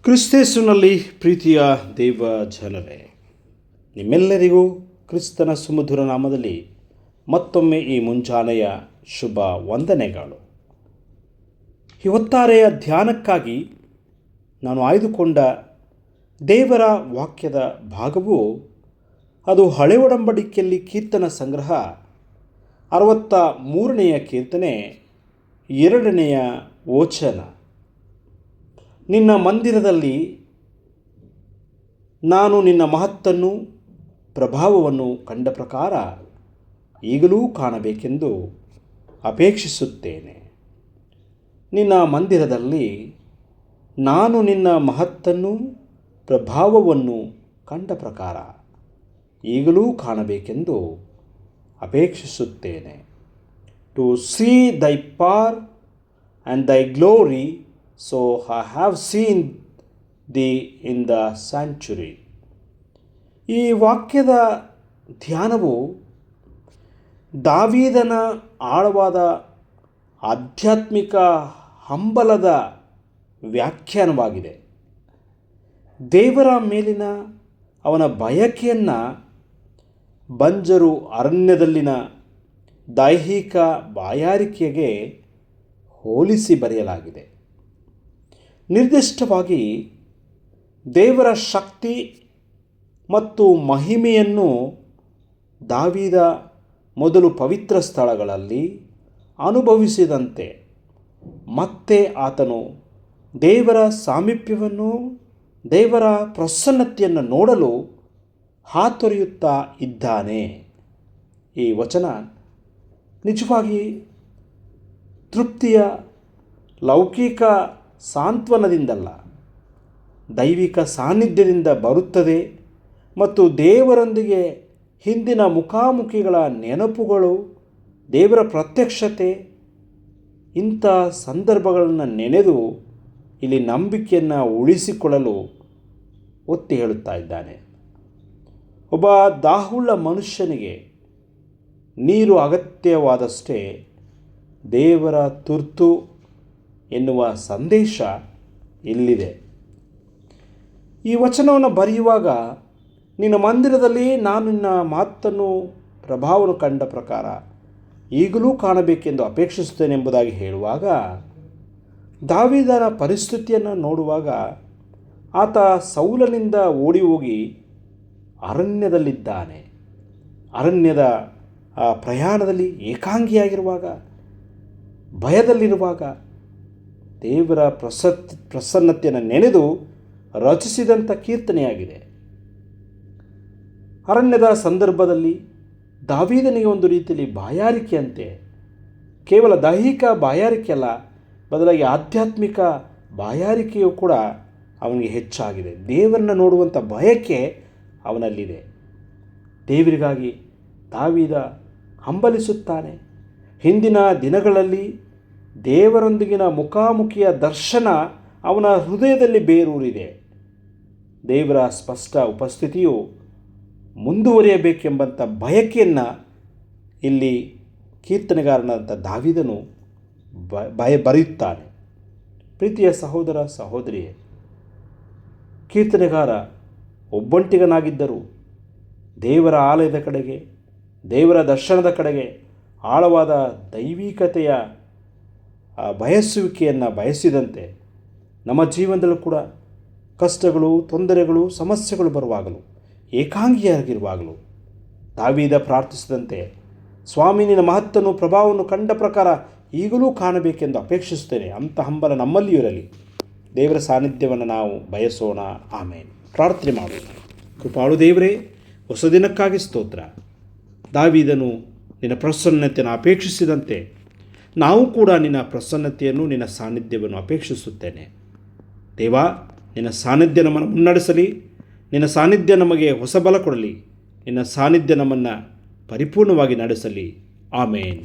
ಕ್ರಿಸ್ತೇಸುನಲ್ಲಿ ಪ್ರೀತಿಯ ದೇವ ಜನರೇ, ನಿಮ್ಮೆಲ್ಲರಿಗೂ ಕ್ರಿಸ್ತನ ಸುಮಧುರ ನಾಮದಲ್ಲಿ ಮತ್ತೊಮ್ಮೆ ಈ ಮುಂಜಾನೆಯ ಶುಭ ವಂದನೆಗಳು. ಈ ಹೊತ್ತಾರೆಯ ಧ್ಯಾನಕ್ಕಾಗಿ ನಾನು ಆಯ್ದುಕೊಂಡ ದೇವರ ವಾಕ್ಯದ ಭಾಗವು ಅದು ಹಳೆ ಒಡಂಬಡಿಕೆಯಲ್ಲಿ ಕೀರ್ತನ ಸಂಗ್ರಹ 63ನೇ ಕೀರ್ತನೆ 2ನೇ ವಚನ. ನಿನ್ನ ಮಂದಿರದಲ್ಲಿ ನಾನು ನಿನ್ನ ಮಹತ್ತನ್ನು ಪ್ರಭಾವವನ್ನು ಕಂಡ ಪ್ರಕಾರ ಈಗಲೂ ಕಾಣಬೇಕೆಂದು ಅಪೇಕ್ಷಿಸುತ್ತೇನೆ. ನಿನ್ನ ಮಂದಿರದಲ್ಲಿ ನಾನು ನಿನ್ನ ಮಹತ್ತನ್ನು ಪ್ರಭಾವವನ್ನು ಕಂಡ ಪ್ರಕಾರ ಈಗಲೂ ಕಾಣಬೇಕೆಂದು ಅಪೇಕ್ಷಿಸುತ್ತೇನೆ. ಟು ಸೀ ದೈ ಪವರ್ ಆ್ಯಂಡ್ ದೈ glory, so I have seen thee in the sanctuary. ಈ ವಾಕ್ಯದ ಧ್ಯಾನವು ದಾವೀದನ ಆಳವಾದ ಆಧ್ಯಾತ್ಮಿಕ ಹಂಬಲದ ವ್ಯಾಖ್ಯಾನವಾಗಿದೆ. ದೇವರ ಮೇಲಿನ ಅವನ ಬಯಕೆಯನ್ನು ಬಂಜರು ಅರಣ್ಯದಲ್ಲಿನ ದೈಹಿಕ ಬಾಯಾರಿಕೆಗೆ ಹೋಲಿಸಿ ಬರೆಯಲಾಗಿದೆ. ನಿರ್ದಿಷ್ಟವಾಗಿ ದೇವರ ಶಕ್ತಿ ಮತ್ತು ಮಹಿಮೆಯನ್ನು ದಾವೀದ ಮೊದಲು ಪವಿತ್ರ ಸ್ಥಳಗಳಲ್ಲಿ ಅನುಭವಿಸಿದಂತೆ ಮತ್ತೆ ಆತನು ದೇವರ ಸಾಮೀಪ್ಯವನ್ನು, ದೇವರ ಪ್ರಸನ್ನತೆಯನ್ನು ನೋಡಲು ಹಾತೊರೆಯುತ್ತಾ ಇದ್ದಾನೆ. ಈ ವಚನ ನಿಜವಾಗಿ ತೃಪ್ತಿಯ ಲೌಕಿಕ ಸಾಂತ್ವನದಿಂದಲ್ಲ, ದೈವಿಕ ಸಾನ್ನಿಧ್ಯದಿಂದ ಬರುತ್ತದೆ ಮತ್ತು ದೇವರೊಂದಿಗೆ ಹಿಂದಿನ ಮುಖಾಮುಖಿಗಳ ನೆನಪುಗಳು, ದೇವರ ಪ್ರತ್ಯಕ್ಷತೆ, ಇಂಥ ಸಂದರ್ಭಗಳನ್ನು ನೆನೆದು ಇಲ್ಲಿ ನಂಬಿಕೆಯನ್ನು ಉಳಿಸಿಕೊಳ್ಳಲು ಒತ್ತಿ ಹೇಳುತ್ತಾ ಇದ್ದಾನೆ. ಒಬ್ಬ ದಾಹುಳ್ಳ ಮನುಷ್ಯನಿಗೆ ನೀರು ಅಗತ್ಯವಾದಷ್ಟೇ ದೇವರ ತುರ್ತು ಎನ್ನುವ ಸಂದೇಶ ಇಲ್ಲಿದೆ. ಈ ವಚನವನ್ನು ಬರೆಯುವಾಗ ನಿನ್ನ ಮಂದಿರದಲ್ಲಿ ನಾನು ನಿನ್ನ ಮಾತನ್ನು ಪ್ರಭಾವವನ್ನು ಕಂಡ ಪ್ರಕಾರ ಈಗಲೂ ಕಾಣಬೇಕೆಂದು ಅಪೇಕ್ಷಿಸುತ್ತೇನೆ ಎಂಬುದಾಗಿ ಹೇಳುವಾಗ, ದಾವೀದನ ಪರಿಸ್ಥಿತಿಯನ್ನು ನೋಡುವಾಗ ಆತ ಸೌಲನಿಂದ ಓಡಿ ಹೋಗಿ ಅರಣ್ಯದಲ್ಲಿದ್ದಾನೆ. ಅರಣ್ಯದ ಪ್ರಯಾಣದಲ್ಲಿ ಏಕಾಂಗಿಯಾಗಿರುವಾಗ, ಭಯದಲ್ಲಿರುವಾಗ ದೇವರ ಪ್ರಸನ್ನತೆಯನ್ನು ನೆನೆದು ರಚಿಸಿದಂಥ ಕೀರ್ತನೆಯಾಗಿದೆ. ಅರಣ್ಯದ ಸಂದರ್ಭದಲ್ಲಿ ದಾವೀದನಿಗೆ ಒಂದು ರೀತಿಯಲ್ಲಿ ಬಾಯಾರಿಕೆಯಂತೆ, ಕೇವಲ ದೈಹಿಕ ಬಾಯಾರಿಕೆ ಅಲ್ಲ, ಬದಲಾಗಿ ಆಧ್ಯಾತ್ಮಿಕ ಬಾಯಾರಿಕೆಯೂ ಕೂಡ ಅವನಿಗೆ ಹೆಚ್ಚಾಗಿದೆ. ದೇವರನ್ನು ನೋಡುವಂಥ ಬಯಕೆ ಅವನಲ್ಲಿದೆ. ದೇವರಿಗಾಗಿ ದಾವೀದ ಹಂಬಲಿಸುತ್ತಾನೆ. ಹಿಂದಿನ ದಿನಗಳಲ್ಲಿ ದೇವರೊಂದಿಗಿನ ಮುಖಾಮುಖಿಯ ದರ್ಶನ ಅವನ ಹೃದಯದಲ್ಲಿ ಬೇರೂರಿದೆ. ದೇವರ ಸ್ಪಷ್ಟ ಉಪಸ್ಥಿತಿಯು ಮುಂದುವರಿಯಬೇಕೆಂಬಂಥ ಬಯಕೆಯನ್ನು ಇಲ್ಲಿ ಕೀರ್ತನೆಗಾರನಾದಂಥ ದಾವೀದನು ಬರೆಯುತ್ತಾನೆ. ಪ್ರೀತಿಯ ಸಹೋದರ ಸಹೋದರಿಯೇ, ಕೀರ್ತನೆಗಾರ ಒಬ್ಬಂಟಿಗನಾಗಿದ್ದರೂ ದೇವರ ಆಲಯದ ಕಡೆಗೆ, ದೇವರ ದರ್ಶನದ ಕಡೆಗೆ ಆಳವಾದ ದೈವಿಕತೆಯ ಬಯಸುವಿಕೆಯನ್ನು ಬಯಸಿದಂತೆ ನಮ್ಮ ಜೀವನದಲ್ಲೂ ಕೂಡ ಕಷ್ಟಗಳು, ತೊಂದರೆಗಳು, ಸಮಸ್ಯೆಗಳು ಬರುವಾಗಲೂ, ಏಕಾಂಗಿಯಾಗಿರುವಾಗಲೂ ದಾವೀದ ಪ್ರಾರ್ಥಿಸಿದಂತೆ, ಸ್ವಾಮಿ ನಿನ್ನ ಮಹತ್ತನ್ನು ಪ್ರಭಾವವನ್ನು ಕಂಡ ಪ್ರಕಾರ ಈಗಲೂ ಕಾಣಬೇಕೆಂದು ಅಪೇಕ್ಷಿಸುತ್ತೇನೆ. ಅಂಥ ಹಂಬಲ ನಮ್ಮಲ್ಲಿಯೂ ಇರಲಿ. ದೇವರ ಸಾನ್ನಿಧ್ಯವನ್ನು ನಾವು ಬಯಸೋಣ. ಆಮೇಲೆ ಪ್ರಾರ್ಥನೆ ಮಾಡೋಣ. ಕೃಪಾಳು ದೇವರೇ, ಹೊಸ ದಿನಕ್ಕಾಗಿ ಸ್ತೋತ್ರ. ದಾವೀದನು ನಿನ್ನ ಪ್ರಸನ್ನತೆಯನ್ನು ಅಪೇಕ್ಷಿಸಿದಂತೆ ನಾವು ಕೂಡ ನಿನ್ನ ಪ್ರಸನ್ನತೆಯನ್ನು, ನಿನ್ನ ಸಾನ್ನಿಧ್ಯವನ್ನು ಅಪೇಕ್ಷಿಸುತ್ತೇನೆ. ದೇವಾ, ನಿನ್ನ ಸಾನ್ನಿಧ್ಯ ನಮ್ಮನ್ನು ಮುನ್ನಡೆಸಲಿ. ನಿನ್ನ ಸಾನ್ನಿಧ್ಯ ನಮಗೆ ಹೊಸ ಬಲ ಕೊಡಲಿ. ನಿನ್ನ ಸಾನ್ನಿಧ್ಯ ನಮ್ಮನ್ನು ಪರಿಪೂರ್ಣವಾಗಿ ನಡೆಸಲಿ. ಆಮೇನ್.